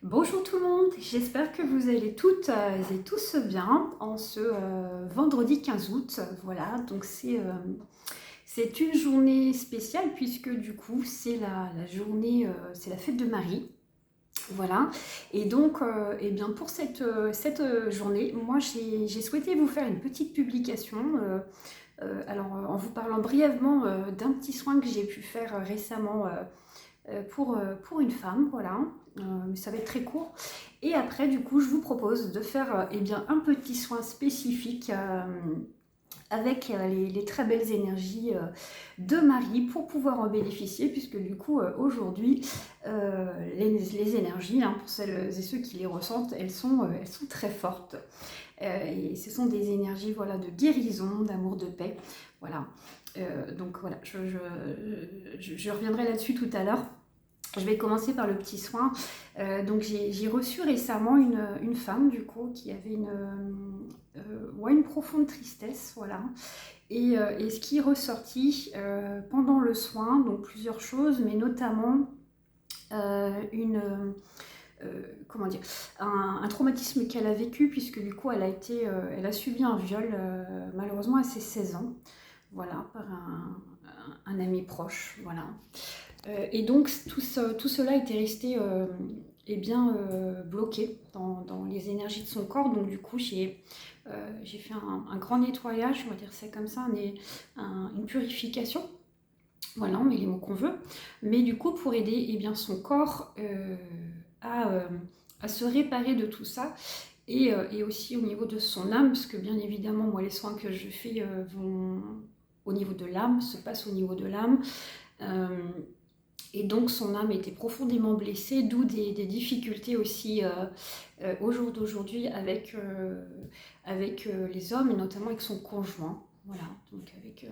Bonjour tout le monde, j'espère que vous allez toutes et tous bien en ce vendredi 15 août. Voilà, donc c'est une journée spéciale puisque du coup c'est la journée, c'est la fête de Marie. Voilà, et donc eh bien pour cette journée, moi j'ai souhaité vous faire une petite publication. En vous parlant brièvement d'un petit soin que j'ai pu faire récemment pour une femme, voilà. Mais ça va être très court. Et après, du coup, je vous propose de faire eh bien, un petit soin spécifique avec les très belles énergies de Marie pour pouvoir en bénéficier, puisque du coup, aujourd'hui, les énergies, hein, pour celles et ceux qui les ressentent, elles sont très fortes. Et ce sont des énergies voilà, de guérison, d'amour, de paix. Voilà. Donc voilà, je reviendrai là-dessus tout à l'heure. Je vais commencer par le petit soin. Donc j'ai reçu récemment une femme du coup qui avait ouais, une profonde tristesse, voilà. Et ce qui est ressorti pendant le soin, donc plusieurs choses, mais notamment comment dire, un traumatisme qu'elle a vécu puisque du coup elle a subi un viol malheureusement à ses 16 ans, voilà, par un ami proche, voilà. Et donc tout cela était resté eh bien, bloqué dans les énergies de son corps. Donc du coup, j'ai fait un grand nettoyage, on va dire ça comme ça, une purification. Voilà, on met les mots qu'on veut. Mais du coup, pour aider eh bien, son corps à, euh, à se réparer de tout ça. Et aussi au niveau de son âme, parce que bien évidemment, moi, les soins que je fais vont au niveau de l'âme, se passent au niveau de l'âme. Euh, et donc son âme était profondément blessée, d'où des difficultés aussi au jour d'aujourd'hui avec les hommes, et notamment avec son conjoint. Voilà, donc avec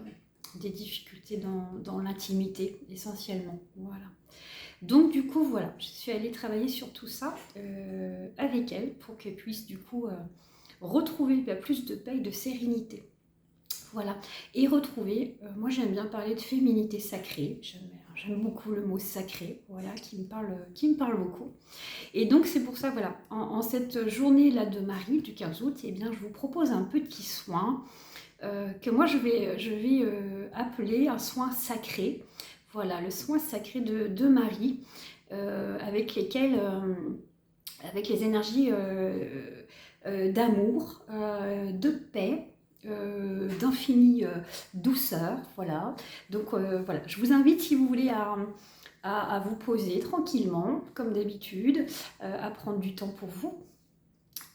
des difficultés dans l'intimité essentiellement. Voilà. Donc du coup, voilà, je suis allée travailler sur tout ça avec elle pour qu'elle puisse du coup retrouver plus de paix et de sérénité. Voilà, et retrouver, moi j'aime bien parler de féminité sacrée, j'aime beaucoup le mot sacré, voilà, qui me parle beaucoup. Et donc c'est pour ça, voilà, en cette journée-là de Marie, du 15 août, eh bien, je vous propose un petit soin que moi je vais appeler un soin sacré, voilà, le soin sacré de Marie, avec les énergies d'amour, de paix, d'infinie douceur, voilà. Donc voilà, je vous invite si vous voulez à vous poser tranquillement, comme d'habitude, à prendre du temps pour vous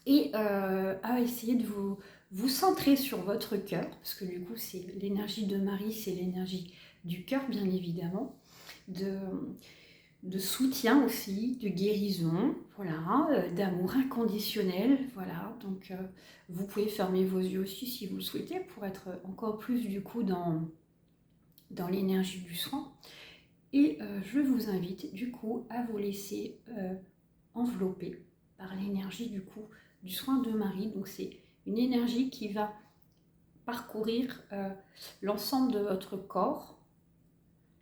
et à essayer de vous centrer sur votre cœur, parce que du coup c'est l'énergie de Marie, c'est l'énergie du cœur bien évidemment, de, de soutien aussi, de guérison, voilà, d'amour inconditionnel, voilà. Donc vous pouvez fermer vos yeux aussi si vous le souhaitez pour être encore plus du coup dans l'énergie du soin. Et je vous invite du coup à vous laisser envelopper par l'énergie du coup du soin de Marie. Donc c'est une énergie qui va parcourir l'ensemble de votre corps,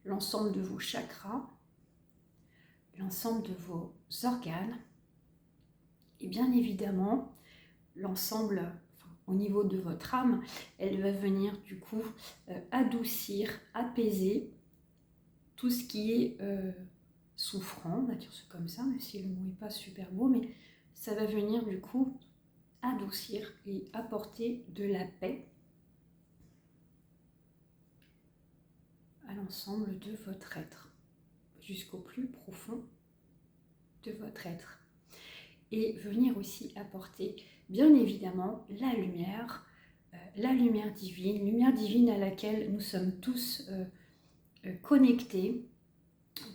l'ensemble de vos chakras, l'ensemble de vos organes et bien évidemment l'ensemble, enfin, au niveau de votre âme, elle va venir du coup adoucir, apaiser tout ce qui est souffrant, on va dire c'est comme ça, même si le mot n'est pas super beau, mais ça va venir du coup adoucir et apporter de la paix à l'ensemble de votre être, jusqu'au plus profond de votre être. Et venir aussi apporter, bien évidemment, la lumière divine à laquelle nous sommes tous connectés.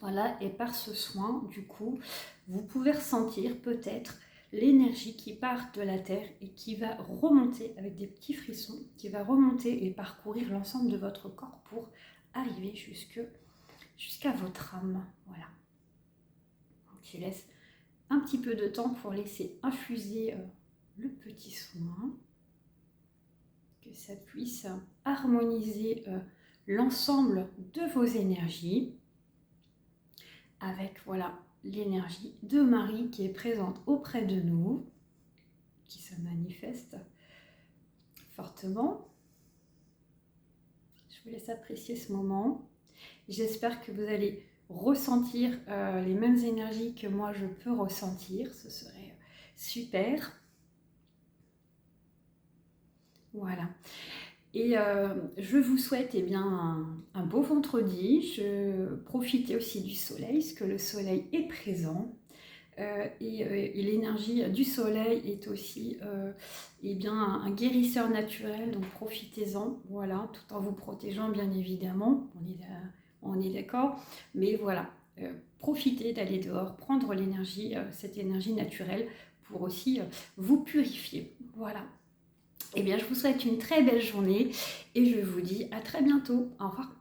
Voilà, et par ce soin, du coup, vous pouvez ressentir peut-être l'énergie qui part de la terre et qui va remonter avec des petits frissons, qui va remonter et parcourir l'ensemble de votre corps pour arriver jusqu'à votre âme. Voilà. Donc, je laisse un petit peu de temps pour laisser infuser le petit soin, que ça puisse harmoniser l'ensemble de vos énergies, avec, voilà, l'énergie de Marie qui est présente auprès de nous, qui se manifeste fortement. Je vous laisse apprécier ce moment. J'espère que vous allez ressentir les mêmes énergies que moi je peux ressentir. Ce serait super. Voilà. Et je vous souhaite eh bien, un beau vendredi. Profitez aussi du soleil, parce que le soleil est présent. Et l'énergie du soleil est aussi eh bien, un guérisseur naturel, donc profitez-en, voilà, tout en vous protégeant bien évidemment, on est d'accord, mais voilà, profitez d'aller dehors, prendre l'énergie, cette énergie naturelle pour aussi vous purifier, voilà. Eh bien, je vous souhaite une très belle journée et je vous dis à très bientôt. Au revoir.